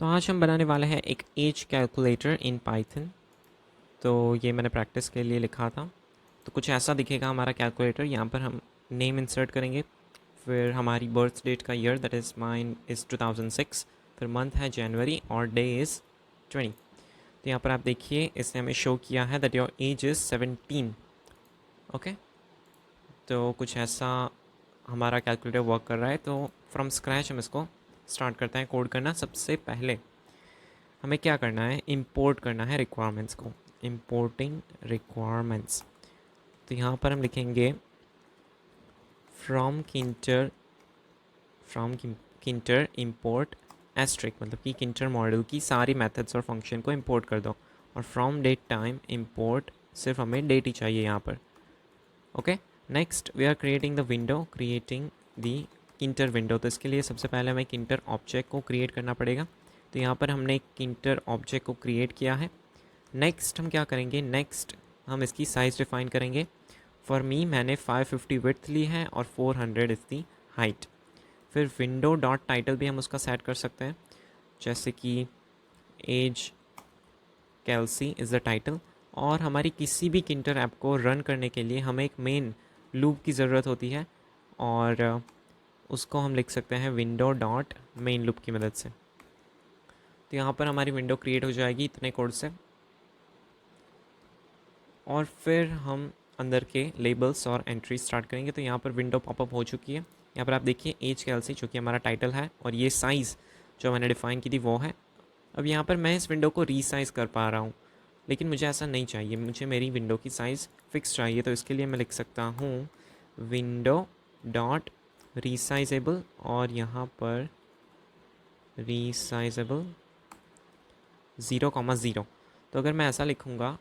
तो आज हम बनाने वाले हैं एक एज कैलकुलेटर इन पाइथन। तो ये मैंने प्रैक्टिस के लिए लिखा था। तो कुछ ऐसा दिखेगा हमारा कैलकुलेटर। यहाँ पर हम नेम इंसर्ट करेंगे, फिर हमारी बर्थ डेट का year, that is mine is 2006, फिर मंथ है जनवरी और डे इज़ 20। तो यहाँ पर आप देखिए इसने हमें शो किया है that your age is 17। Okay, तो कुछ ऐसा हमारा कैलकुलेटर वर्क कर रहा है। तो फ्रॉम स्क्रैच हम इसको स्टार्ट करते हैं कोड करना। सबसे पहले हमें क्या करना है, इंपोर्ट करना है रिक्वायरमेंट्स को। इंपोर्टिंग रिक्वायरमेंट्स, तो यहाँ पर हम लिखेंगे फ्रॉम किंटर, फ्रॉम किंटर इंपोर्ट एस्ट्रिक, मतलब कि किंटर मॉड्यूल की सारी मेथड्स और फंक्शन को इंपोर्ट कर दो। और फ्रॉम डेट टाइम इंपोर्ट, सिर्फ हमें डेट ही चाहिए यहाँ पर। Okay, next we are creating the window, creating the Tkinter window. तो इसके लिए सबसे पहले हमें किंटर ऑब्जेक्ट को क्रिएट करना पड़ेगा। तो यहाँ पर हमने एक किंटर ऑब्जेक्ट को क्रिएट किया है। नेक्स्ट हम क्या करेंगे, नेक्स्ट हम इसकी साइज़ डिफाइन करेंगे। फॉर मी मैंने 550 विड्थ ली है और 400 इज़ दी हाइट। फिर विंडो डॉट टाइटल भी हम उसका सेट कर सकते हैं, जैसे कि age calci is the title. और हमारी किसी भी किंटर ऐप को रन करने के लिए हमें एक मेन लूप की ज़रूरत होती है, और उसको हम लिख सकते हैं विंडो डॉट मेन लूप की मदद से। तो यहाँ पर हमारी विंडो क्रिएट हो जाएगी इतने कोड से। और फिर हम अंदर के लेबल्स और एंट्री स्टार्ट करेंगे। तो यहाँ पर विंडो पॉपअप हो चुकी है। यहाँ पर आप देखिए एज कैल्सी, जो कि हमारा टाइटल है, और ये साइज़ जो मैंने डिफ़ाइन की थी वो है। अब यहाँ पर मैं इस विंडो को रीसाइज़ कर पा रहा हूँ, लेकिन मुझे ऐसा नहीं चाहिए, मुझे मेरी विंडो की साइज़ फ़िक्स चाहिए। तो इसके लिए मैं लिख सकता हूँ विंडो डॉट रीसाइजेबल, और यहाँ पर रीसाइजेबल 0,0। तो अगर मैं ऐसा लिखूँगा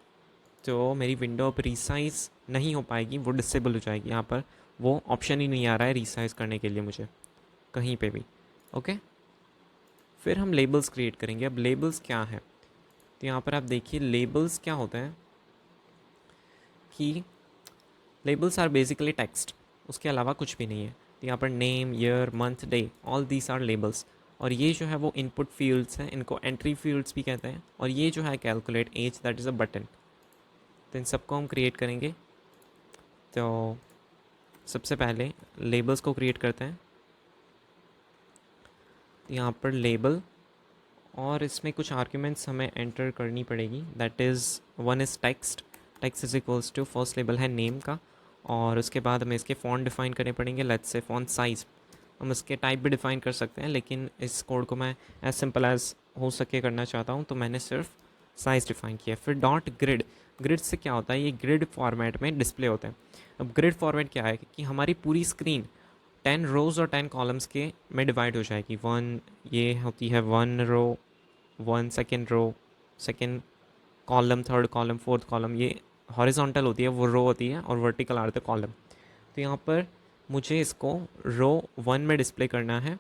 तो मेरी विंडो अब रीसाइज़ नहीं हो पाएगी, वो डिसेबल हो जाएगी। यहाँ पर वो ऑप्शन ही नहीं आ रहा है रीसाइज़ करने के लिए मुझे कहीं पे भी। ओके, फिर हम लेबल्स क्रिएट करेंगे। अब लेबल्स क्या है, तो यहाँ पर आप देखिए लेबल्स क्या होता है कि लेबल्स आर बेसिकली टेक्स्ट, उसके अलावा कुछ भी नहीं है। तो यहाँ पर name, year, month, day, all these are labels. और ये जो है वो इनपुट फील्ड्स हैं, इनको एंट्री फील्ड्स भी कहते हैं। और ये जो है calculate age, that is a button. तो इन सबको हम क्रिएट करेंगे। तो सबसे पहले लेबल्स को क्रिएट करते हैं। यहाँ पर लेबल, और इसमें कुछ आर्ग्यूमेंट्स हमें एंटर करनी पड़ेगी। That is one is text, text is equals to first label है नेम का, और उसके बाद हमें इसके फ़ॉन्ट डिफ़ाइन करने पड़ेंगे। लेट्स से फ़ॉन्ट साइज़, हम इसके टाइप भी डिफ़ाइन कर सकते हैं, लेकिन इस कोड को मैं एज सिंपल एज हो सके करना चाहता हूँ, तो मैंने सिर्फ साइज़ डिफ़ाइन किया। फिर डॉट ग्रिड, ग्रिड से क्या होता है, ये ग्रिड फॉर्मेट में डिस्प्ले होता है। अब ग्रिड फॉर्मेट क्या है कि हमारी पूरी स्क्रीन 10 रोज़ और 10 कॉलम्स के में डिवाइड हो जाएगी। वन, ये होती है 1 row, 1 second row, second column, third column, fourth column. ये हॉरिजॉन्टल होती है, वो रो होती है, और वर्टिकल आर द कॉलम। तो यहाँ पर मुझे इसको रो 1 में डिस्प्ले करना है,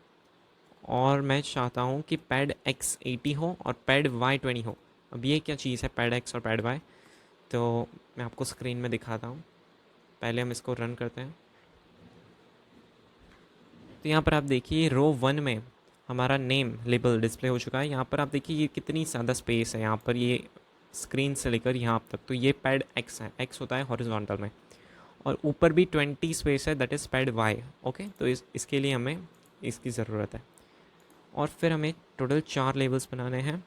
और मैं चाहता हूँ कि पैड एक्स 80 हो और पैड वाई 20 हो। अब ये क्या चीज़ है पैड एक्स और पैड वाई, तो मैं आपको स्क्रीन में दिखाता हूँ। पहले हम इसको रन करते हैं। तो यहाँ पर आप देखिए रो 1 में हमारा नेम लेबल डिस्प्ले हो चुका है। यहाँ पर आप देखिए ये कितनी ज़्यादा स्पेस है यहाँ पर, ये स्क्रीन से लेकर यहाँ तक। तो ये पैड एक्स है, एक्स होता है हॉरिजॉन्टल में, और ऊपर भी 20 स्पेस है, that is pad Y. Okay, तो इसके लिए हमें इसकी ज़रूरत है। और फिर हमें टोटल 4 लेबल्स बनाने हैं।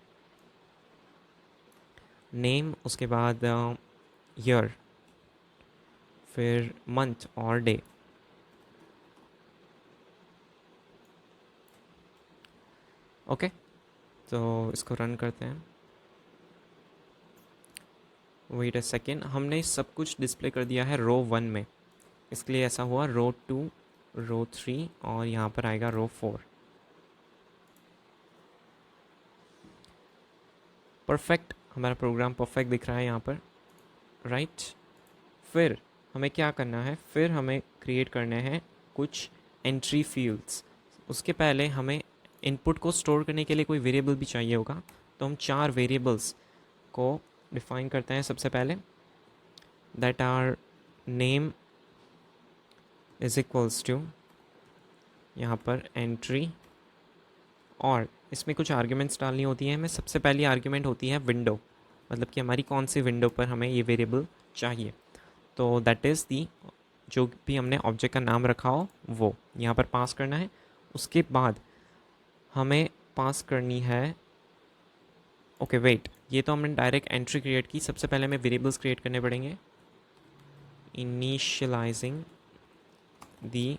नेम, उसके बाद ईयर, फिर मंथ और डे। ओके, तो इसको रन करते हैं। वेट अ सेकेंड, हमने सब कुछ डिस्प्ले कर दिया है रो 1 में, इसके लिए ऐसा हुआ। रो 2, रो 3, और यहाँ पर आएगा रो 4। परफेक्ट, हमारा प्रोग्राम परफेक्ट दिख रहा है यहाँ पर, राइट। फिर हमें क्या करना है, फिर हमें क्रिएट करने हैं कुछ एंट्री फील्ड्स। उसके पहले हमें इनपुट को स्टोर करने के लिए कोई वेरिएबल भी चाहिए होगा। तो हम 4 वेरिएबल्स को डिफाइन करते हैं सबसे पहले, that are name is equals to, यहाँ पर एंट्री, और इसमें कुछ आर्ग्यूमेंट्स डालनी होती हैं हमें। सबसे पहली आर्ग्यूमेंट होती है विंडो, मतलब कि हमारी कौन सी विंडो पर हमें ये वेरिएबल चाहिए। तो दैट इज़ दी, जो भी हमने ऑब्जेक्ट का नाम रखा हो वो यहाँ पर पास करना है। उसके बाद हमें पास करनी है, ओके वेट, ये तो हमने डायरेक्ट एंट्री क्रिएट की। सबसे पहले हमें वेरिएबल्स क्रिएट करने पड़ेंगे। इनिशियलाइजिंग दी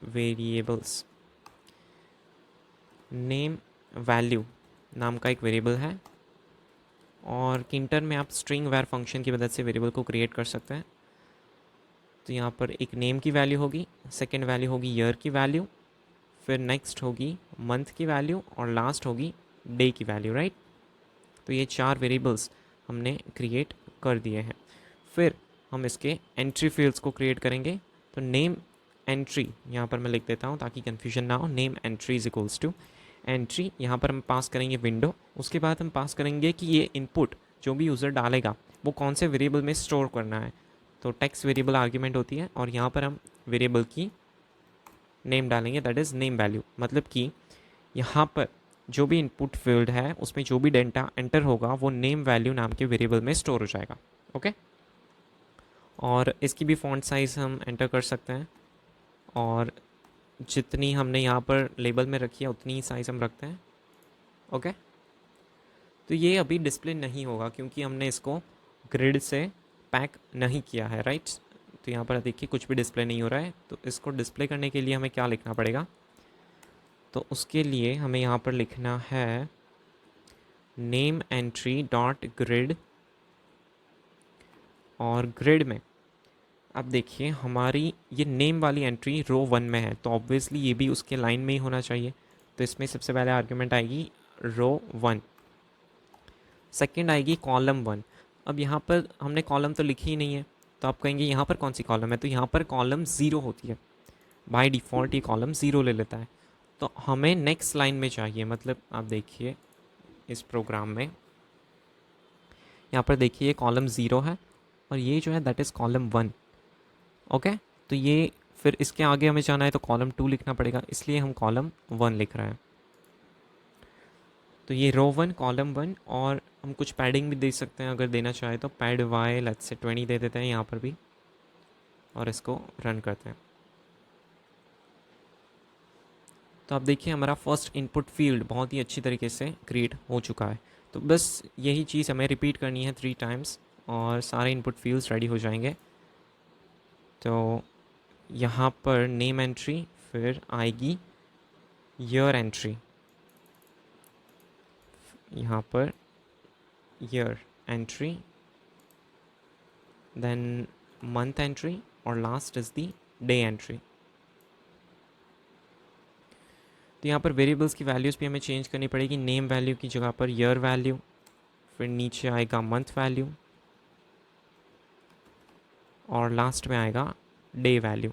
वेरिएबल्स, नेम वैल्यू नाम का एक वेरिएबल है, और किंटर में आप स्ट्रिंग वैर फंक्शन की मदद से वेरिएबल को क्रिएट कर सकते हैं। तो यहाँ पर एक नेम की वैल्यू होगी, सेकेंड वैल्यू होगी ईयर की वैल्यू, फिर नेक्स्ट होगी मंथ की वैल्यू, और लास्ट होगी डे की वैल्यू, राइट। तो ये 4 वेरिएबल्स हमने क्रिएट कर दिए हैं। फिर हम इसके एंट्री फील्ड्स को क्रिएट करेंगे। तो नेम एंट्री यहाँ पर मैं लिख देता हूँ ताकि कन्फ्यूजन ना हो। Name entry is equals to entry, यहाँ पर हम पास करेंगे विंडो। उसके बाद हम पास करेंगे कि ये इनपुट जो भी यूज़र डालेगा वो कौन से वेरिएबल में स्टोर करना है। तो टेक्स्ट वेरिएबल आर्ग्यूमेंट होती है, और यहाँ पर हम वेरिएबल की नेम डालेंगे, दैट इज़ नेम वैल्यू। मतलब कि यहाँ पर जो भी इनपुट फील्ड है उसमें जो भी डेटा एंटर होगा वो नेम वैल्यू नाम के वेरिएबल में स्टोर हो जाएगा। ओके, और इसकी भी फॉन्ट साइज़ हम एंटर कर सकते हैं, और जितनी हमने यहाँ पर लेबल में रखी है उतनी ही साइज़ हम रखते हैं। ओके, तो ये अभी डिस्प्ले नहीं होगा क्योंकि हमने इसको ग्रिड से पैक नहीं किया है, राइट। तो यहाँ पर देखिए कुछ भी डिस्प्ले नहीं हो रहा है। तो इसको डिस्प्ले करने के लिए हमें क्या लिखना पड़ेगा, तो उसके लिए हमें यहाँ पर लिखना है नेम एंट्री डॉट ग्रिड, और ग्रिड में अब देखिए हमारी ये नेम वाली एंट्री रो 1 में है, तो ऑब्वियसली ये भी उसके लाइन में ही होना चाहिए। तो इसमें सबसे पहले आर्ग्यूमेंट आएगी रो 1, सेकंड आएगी कॉलम 1। अब यहाँ पर हमने कॉलम तो लिखी ही नहीं है, तो आप कहेंगे यहाँ पर कौन सी कॉलम है, तो यहाँ पर कॉलम 0 होती है। बाय डिफ़ॉल्ट ये कॉलम 0 ले लेता है। तो हमें नेक्स्ट लाइन में चाहिए, मतलब आप देखिए इस प्रोग्राम में यहाँ पर देखिए कॉलम 0 है, और ये जो है दैट इज़ कॉलम 1। ओके, तो ये फिर इसके आगे हमें जाना है तो कॉलम 2 लिखना पड़ेगा, इसलिए हम कॉलम 1 लिख रहे हैं। तो ये रो 1 कॉलम 1, और हम कुछ पैडिंग भी दे सकते हैं अगर देना चाहे तो। पैड वाई लेट्स से 20 दे देते हैं यहाँ पर भी, और इसको रन करते हैं। तो आप देखिए हमारा फर्स्ट इनपुट फील्ड बहुत ही अच्छी तरीके से क्रिएट हो चुका है। तो बस यही चीज़ हमें रिपीट करनी है 3 टाइम्स, और सारे इनपुट फील्ड्स रेडी हो जाएंगे। तो यहाँ पर नेम एंट्री, फिर आएगी ईयर एंट्री, यहाँ पर year entry, then month entry, और last is the day entry. तो यहाँ पर वेरिएबल्स की वैल्यूज़ भी हमें चेंज करनी पड़ेगी। नेम वैल्यू की जगह पर ईयर वैल्यू, फिर नीचे आएगा मंथ वैल्यू, और लास्ट में आएगा day value.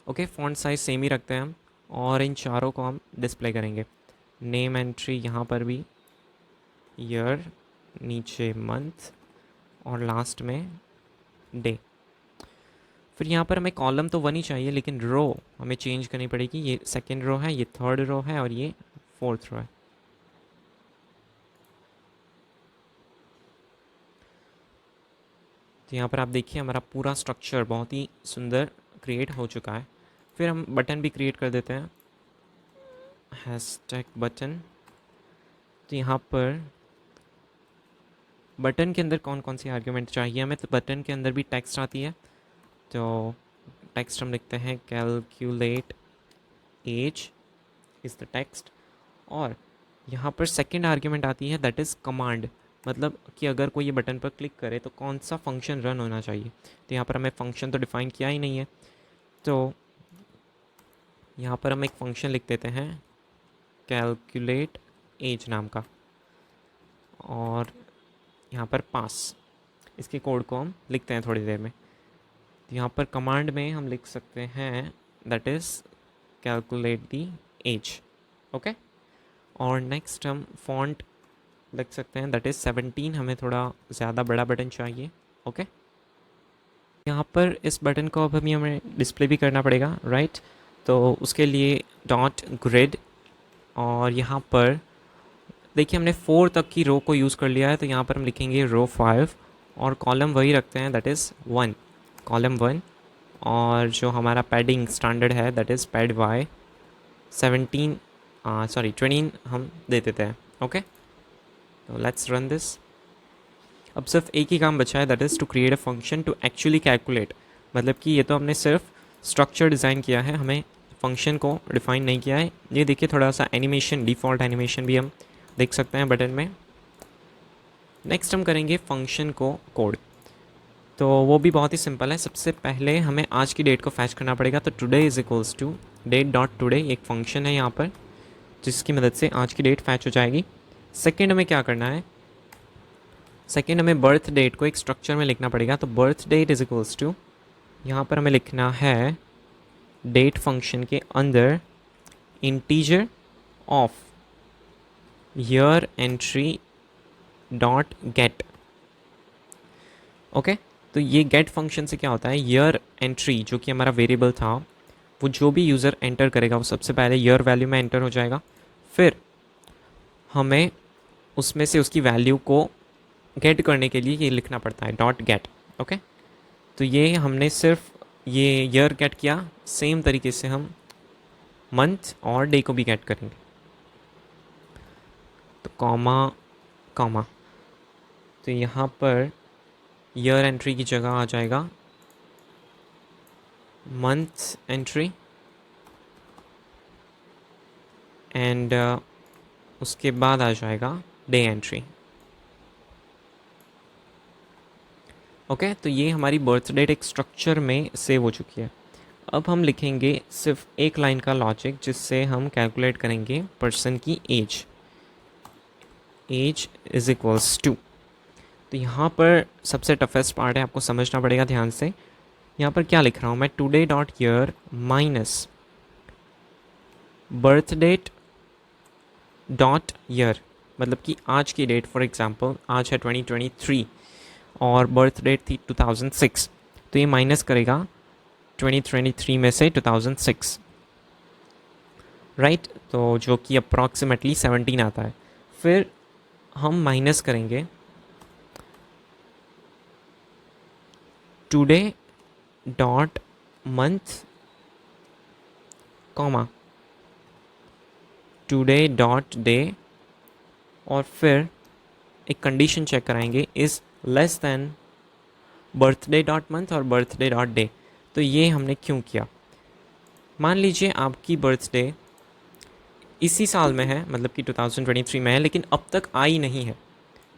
Okay, font size same ही रखते हैं हम, और इन चारों को हम डिस्प्ले करेंगे। नेम एंट्री यहाँ पर भी ईयर, नीचे मंथ, और लास्ट में डे। फिर यहाँ पर हमें कॉलम तो 1 ही चाहिए, लेकिन रो हमें चेंज करनी पड़ेगी। ये सेकेंड रो है, ये थर्ड रो है, और ये फोर्थ रो है। तो यहाँ पर आप देखिए हमारा पूरा स्ट्रक्चर बहुत ही सुंदर क्रिएट हो चुका है। फिर हम बटन भी क्रिएट कर देते हैं, हैशटैग बटन। तो यहाँ पर बटन के अंदर कौन कौन सी आर्ग्यूमेंट चाहिए हमें, तो बटन के अंदर भी टेक्स्ट आती है। तो टेक्स्ट हम लिखते हैं calculate age is the text, और यहाँ पर सेकंड आर्ग्यूमेंट आती है दैट इज़ कमांड, मतलब कि अगर कोई ये बटन पर क्लिक करे तो कौन सा फंक्शन रन होना चाहिए। तो यहाँ पर हमें फंक्शन तो डिफ़ाइन किया ही नहीं है, तो यहाँ पर हम एक फ़ंक्शन लिख देते हैं कैलकुलेट एज नाम का, और यहाँ पर पास, इसके कोड को हम लिखते हैं थोड़ी देर में। तो यहाँ पर कमांड में हम लिख सकते हैं that is calculate the age. Okay, और नेक्स्ट हम फॉन्ट लिख सकते हैं दैट इज़ 17, हमें थोड़ा ज़्यादा बड़ा बटन चाहिए। ओके, यहाँ पर इस बटन को अब हमें डिस्प्ले भी करना पड़ेगा, राइट। तो उसके लिए डॉट ग्रिड और यहाँ पर देखिए हमने 4 तक की रो को यूज़ कर लिया है, तो यहाँ पर हम लिखेंगे रो 5 और कॉलम वही रखते हैं, दैट इज़ 1, कॉलम 1। और जो हमारा पैडिंग स्टैंडर्ड है that is pad Y 17 sorry 20 हम दे देते हैं। ओके, तो लेट्स रन दिस। अब सिर्फ एक ही काम बचा है, that is to create a function to actually calculate. मतलब कि ये तो हमने सिर्फ स्ट्रक्चर डिज़ाइन किया है, हमें फंक्शन को डिफाइन नहीं किया है। ये देखिए थोड़ा सा एनिमेशन, डिफ़ॉल्ट एनिमेशन भी हम देख सकते हैं बटन में। नेक्स्ट हम करेंगे फंक्शन को कोड, तो वो भी बहुत ही सिंपल है। सबसे पहले हमें आज की डेट को फैच करना पड़ेगा, तो today is equals to date dot today, एक फंक्शन है यहाँ पर जिसकी मदद से आज की डेट फैच हो जाएगी। सेकेंड हमें क्या करना है, सेकेंड हमें बर्थ डेट को एक स्ट्रक्चर में लिखना पड़ेगा, तो birth date is equals to, यहाँ पर हमें लिखना है डेट फंक्शन के अंदर integer of year entry dot get. Okay, तो ये गेट फंक्शन से क्या होता है, ईयर एंट्री जो कि हमारा वेरिएबल था, वो जो भी यूज़र एंटर करेगा वो सबसे पहले ईयर वैल्यू में एंटर हो जाएगा। फिर हमें उसमें से उसकी वैल्यू को गेट करने के लिए ये लिखना पड़ता है डॉट गेट। ओके, तो ये हमने सिर्फ ये ईयर गेट किया, सेम तरीके से हम मंथ और डे को भी गेट करेंगे। तो कॉमा कॉमा, तो यहाँ पर ईयर एंट्री की जगह आ जाएगा मंथ एंट्री एंड उसके बाद आ जाएगा डे एंट्री। ओके, तो ये हमारी बर्थ डेट एक स्ट्रक्चर में सेव हो चुकी है। अब हम लिखेंगे सिर्फ एक लाइन का लॉजिक जिससे हम कैलकुलेट करेंगे पर्सन की age. Age is equals to, तो यहाँ पर सबसे टफेस्ट पार्ट है, आपको समझना पड़ेगा ध्यान से। यहाँ पर क्या लिख रहा हूँ मैं, today dot year minus birth date dot year, मतलब कि आज की डेट। फॉर एग्जांपल आज है 2023 और बर्थ डेट थी 2006, तो ये माइनस करेगा 2023 में से 2006, राइट, तो जो कि अप्रॉक्सीमेटली 17 आता है। फिर हम माइनस करेंगे today dot month comma today dot day, और फिर एक कंडीशन चेक कराएंगे is less then birthday dot month और बर्थडे डॉट डे। तो ये हमने क्यों किया, मान लीजिए आपकी बर्थडे इसी साल में है, मतलब कि 2023 में है, लेकिन अब तक आई नहीं है।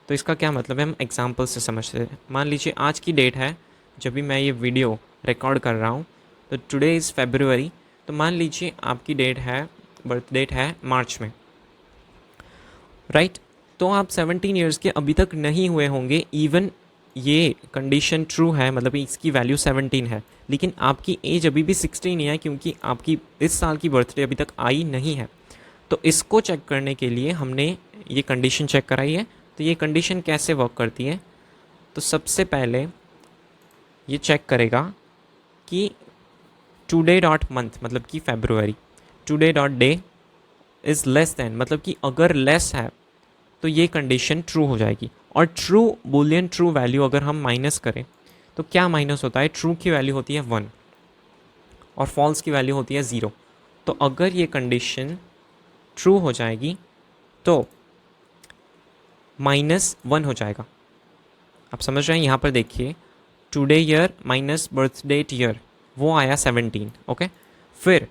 तो इसका क्या मतलब है, हम एग्जांपल से समझते हैं। मान लीजिए आज की डेट है जब भी मैं ये वीडियो रिकॉर्ड कर रहा हूँ, तो टुडे इज़ फरवरी, तो मान लीजिए आपकी डेट है, बर्थ डेट है मार्च में, राइट। तो आप 17 ईयर्स के अभी तक नहीं हुए होंगे, इवन ये कंडीशन ट्रू है, मतलब इसकी वैल्यू 17 है, लेकिन आपकी एज अभी भी 16 ही है क्योंकि आपकी इस साल की बर्थडे अभी तक आई नहीं है। तो इसको चेक करने के लिए हमने ये कंडीशन चेक कराई है। तो ये कंडीशन कैसे वर्क करती है, तो सबसे पहले ये चेक करेगा कि टुडे डॉट मंथ मतलब कि फरवरी, today dot day is less than, मतलब कि अगर लेस है तो ये कंडीशन ट्रू हो जाएगी। और ट्रू बूलियन ट्रू वैल्यू अगर हम माइनस करें तो क्या माइनस होता है, ट्रू की वैल्यू होती है 1 और फॉल्स की वैल्यू होती है 0। तो अगर ये कंडीशन ट्रू हो जाएगी तो -1 हो जाएगा। आप समझ रहे हैं, यहाँ पर देखिए today year minus birth date year, वो आया 17। ओके, फिर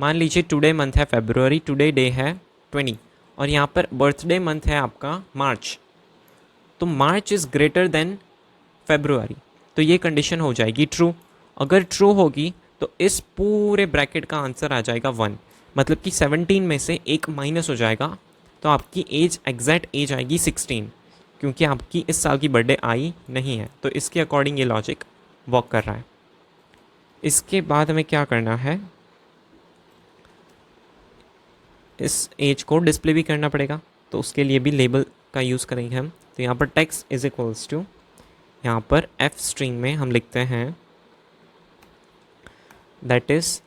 मान लीजिए टुडे मंथ है फरवरी, टुडे डे है 20 और यहाँ पर बर्थडे मंथ है आपका मार्च, तो मार्च इज़ ग्रेटर देन फरवरी, तो ये कंडीशन हो जाएगी ट्रू। अगर ट्रू होगी तो इस पूरे ब्रैकेट का आंसर आ जाएगा 1, मतलब कि 17 में से एक माइनस हो जाएगा, तो आपकी एज एग्जैक्ट एज आएगी 16, क्योंकि आपकी इस साल की बर्थडे आई नहीं है। तो इसके अकॉर्डिंग ये लॉजिक वर्क कर रहा है। इसके बाद हमें क्या करना है, इस एज को डिस्प्ले भी करना पड़ेगा, तो उसके लिए भी लेबल का यूज़ करेंगे हम। तो यहाँ पर टेक्स्ट इज इक्वल्स टू, यहाँ पर एफ स्ट्रिंग में हम लिखते हैं that is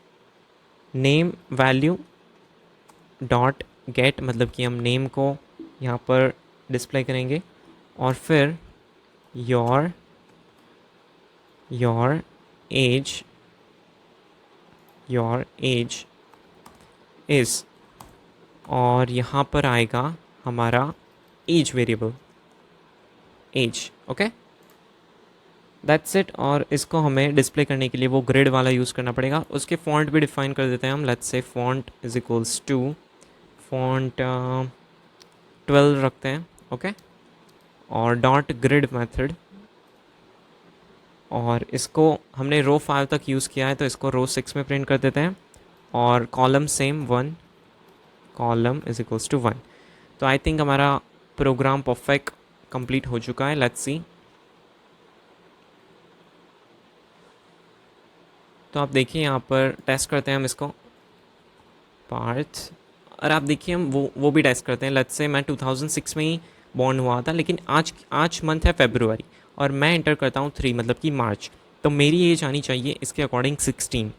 name value dot gate मतलब कि हम नेम को यहाँ पर डिस्प्ले करेंगे और फिर योर योर एज इज़, और यहाँ पर आएगा हमारा age variable, age. Okay, that's it. और इसको हमें डिस्प्ले करने के लिए वो ग्रिड वाला यूज़ करना पड़ेगा। उसके फॉन्ट भी डिफाइन कर देते हैं हम। Let's say font is equals to font 12 रखते हैं। ओके, और डॉट ग्रिड मेथड, और इसको हमने रो 5 तक यूज़ किया है तो इसको रो 6 में प्रिंट कर देते हैं। और column same 1, column is equals to 1। तो आई थिंक हमारा प्रोग्राम परफेक्ट कंप्लीट हो चुका है। Let's see. तो आप देखिए यहाँ पर टेस्ट करते हैं हम इसको पार्ट्स, और आप देखिए हम वो भी टेस्ट करते हैं। लेट्स से मैं 2006 में ही बॉर्न हुआ था, लेकिन आज मंथ है फरवरी और मैं एंटर करता हूँ 3 मतलब कि मार्च, तो मेरी एज आनी चाहिए इसके अकॉर्डिंग 16।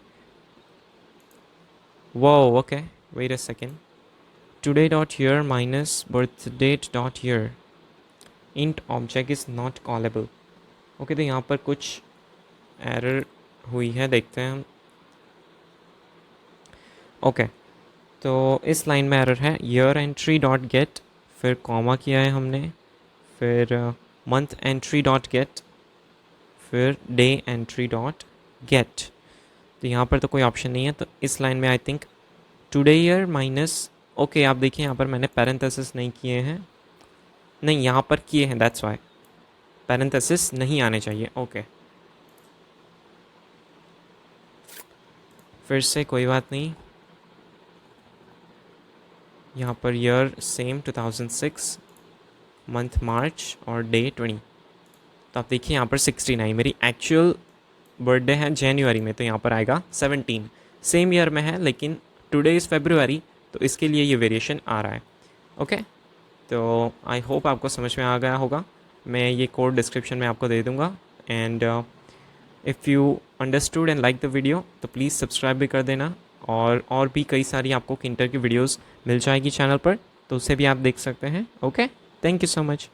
वो okay, wait a second. Today dot year minus birth date dot year, int object is not callable. Okay, तो यहाँ पर कुछ एरर हुई है, देखते हैं हम। ओके, तो इस लाइन में एरर है। ईयर एंट्री डॉट गेट, फिर कॉमा किया है हमने, फिर मंथ एंट्री डॉट गेट, फिर डे एंट्री डॉट गेट। तो यहाँ पर तो कोई ऑप्शन नहीं है, तो इस लाइन में I think today year minus, okay आप देखिए यहाँ पर मैंने पैरेंथेसिस नहीं किए हैं, नहीं यहाँ पर किए हैं, दैट्स वाई पैरेंथेसिस नहीं आने चाहिए। ओके, फिर से कोई बात नहीं। यहाँ पर ईयर सेम 2006, मंथ मार्च और डे 20। तो आप देखिए यहाँ पर 69, मेरी एक्चुअल बर्थडे है जनवरी में, तो यहाँ पर आएगा 17। सेम ईयर में है लेकिन टुडे इज़ फरवरी, तो इसके लिए ये वेरिएशन आ रहा है। ओके, तो आई होप आपको समझ में आ गया होगा। मैं ये कोड डिस्क्रिप्शन में आपको दे दूँगा। And if you understood and like the video तो प्लीज़ सब्सक्राइब भी कर देना, और भी कई सारी आपको किंटर की वीडियोस मिल जाएगी चैनल पर, तो उसे भी आप देख सकते हैं। Okay, thank you so much.